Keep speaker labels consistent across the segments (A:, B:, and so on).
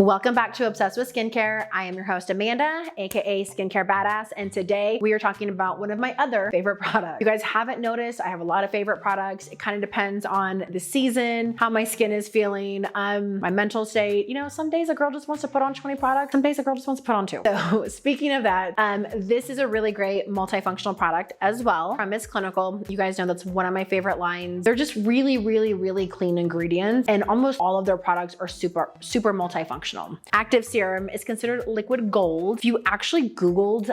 A: Welcome back to Obsessed with Skincare. I am your host, Amanda, aka Skincare Badass, and today we are talking about one of my other favorite products. If you guys haven't noticed, I have a lot of favorite products. It kind of depends on the season, how my skin is feeling, my mental state. You know, some days a girl just wants to put on 20 products, some days a girl just wants to put on 2. So speaking of that, this is a really great multifunctional product as well from Isclinical. You guys know that's one of my favorite lines. They're just really clean ingredients, and almost all of their products are super multifunctional. Active Serum is considered liquid gold. If you actually Googled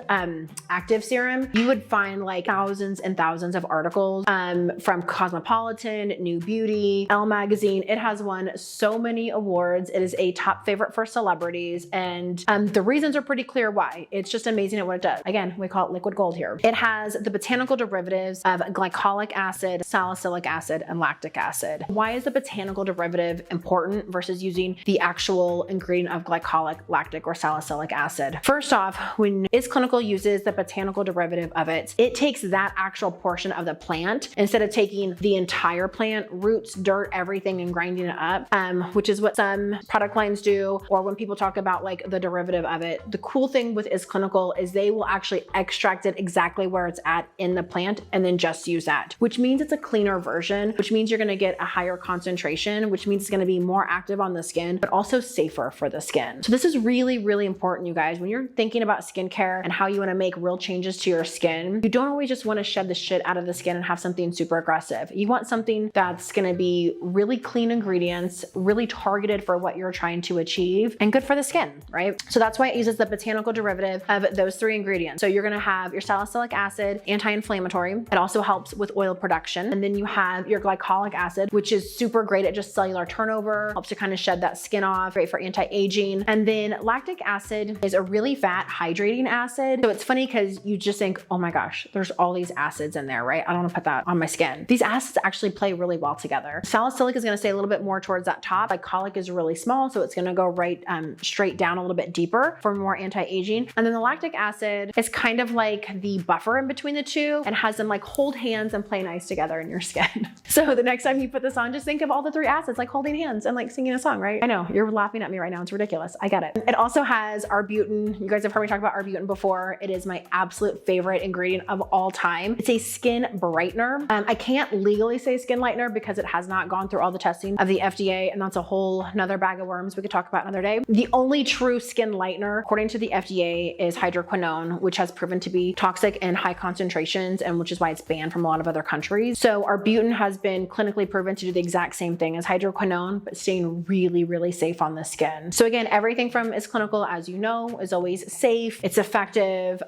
A: Active Serum, you would find like thousands and thousands of articles from Cosmopolitan, New Beauty, Elle Magazine. It has won so many awards. It is a top favorite for celebrities, and the reasons are pretty clear why. It's just amazing at what it does. Again, we call it liquid gold here. It has the botanical derivatives of glycolic acid, salicylic acid, and lactic acid. Why is the botanical derivative important versus using the actual ingredient of glycolic, lactic, or salicylic acid? First off, when Isclinical uses the botanical derivative of it, it takes that actual portion of the plant instead of taking the entire plant, roots, dirt, everything, and grinding it up, which is what some product lines do, or when people talk about like the derivative of it. The cool thing with Isclinical is they will actually extract it exactly where it's at in the plant and then just use that, which means it's a cleaner version, which means you're gonna get a higher concentration, which means it's gonna be more active on the skin, but also safer for the skin. So this is really important, you guys. When you're thinking about skincare and how you wanna make real changes to your skin, you don't always just wanna shed the shit out of the skin and have something super aggressive. You want something that's gonna be really clean ingredients, really targeted for what you're trying to achieve, and good for the skin, right? So that's why it uses the botanical derivative of those 3 ingredients. So you're gonna have your salicylic acid, anti-inflammatory. It also helps with oil production. And then you have your glycolic acid, which is super great at just cellular turnover, helps to kind of shed that skin off, great for anti-aging. And then lactic acid is a really fat hydrating acid. So it's funny because you just think, oh my gosh, there's all these acids in there, right? I don't want to put that on my skin. These acids actually play really well together. Salicylic is going to stay a little bit more towards that top. Glycolic is really small, so it's going to go right straight down a little bit deeper for more anti-aging. And then the lactic acid is kind of like the buffer in between the two and has them like hold hands and play nice together in your skin. So the next time you put this on, just think of all the 3 acids like holding hands and like singing a song, right? I know you're laughing at me right now. It's ridiculous. I get it. It also has arbutin. You guys have heard me talk about arbutin before. It is my absolute favorite ingredient of all time. It's a skin brightener. I can't legally say skin lightener because it has not gone through all the testing of the FDA, and that's a whole nother bag of worms we could talk about another day. The only true skin lightener, according to the FDA, is hydroquinone, which has proven to be toxic in high concentrations, and which is why it's banned from a lot of other countries. So arbutin has been clinically proven to do the exact same thing as hydroquinone, but staying really safe on the skin. So again, everything from Isclinical, as you know, is always safe. It's effective.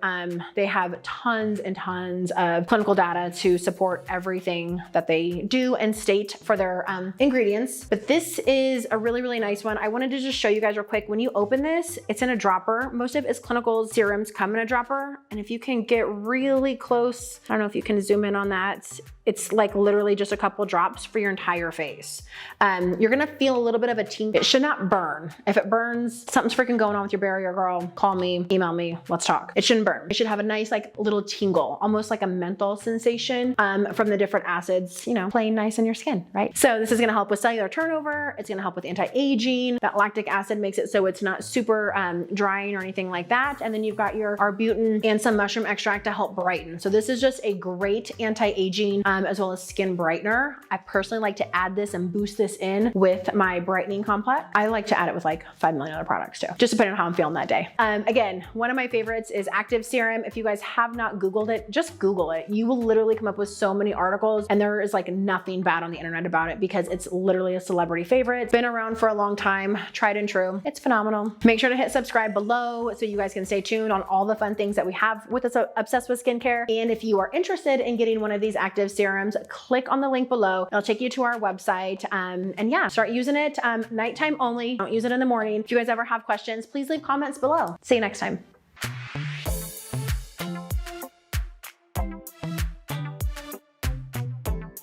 A: They have tons and tons of clinical data to support everything that they do and state for their ingredients. But this is a really nice one. I wanted to just show you guys real quick. When you open this, it's in a dropper. Most of Isclinical's serums come in a dropper. And if you can get really close, I don't know if you can zoom in on that. It's like literally just a couple drops for your entire face. You're gonna feel a little bit of a tingle. It should not burn. If it burns, something's freaking going on with your barrier, girl. Call me, email me, let's talk. It shouldn't burn. It should have a nice like little tingle, almost like a menthol sensation from the different acids, you know, playing nice on your skin, right? So this is gonna help with cellular turnover. It's gonna help with anti-aging. That lactic acid makes it so it's not super drying or anything like that. And then you've got your arbutin and some mushroom extract to help brighten. So this is just a great anti-aging as well as skin brightener. I personally like to add this and boost this in with my brightening complex. I like to add it with like 5 million other products too, just depending on how I'm feeling that day. Again, one of my favorites is Active Serum. If you guys have not Googled it, just Google it. You will literally come up with so many articles, and there is like nothing bad on the internet about it because it's literally a celebrity favorite. It's been around for a long time, tried and true. It's phenomenal. Make sure to hit subscribe below so you guys can stay tuned on all the fun things that we have with us Obsessed with Skincare. And if you are interested in getting one of these Active Serums, click on the link below. It'll take you to our website. And yeah, start using it nighttime only. Don't use it in the morning. If you guys ever have questions, please leave comments below. See you next time.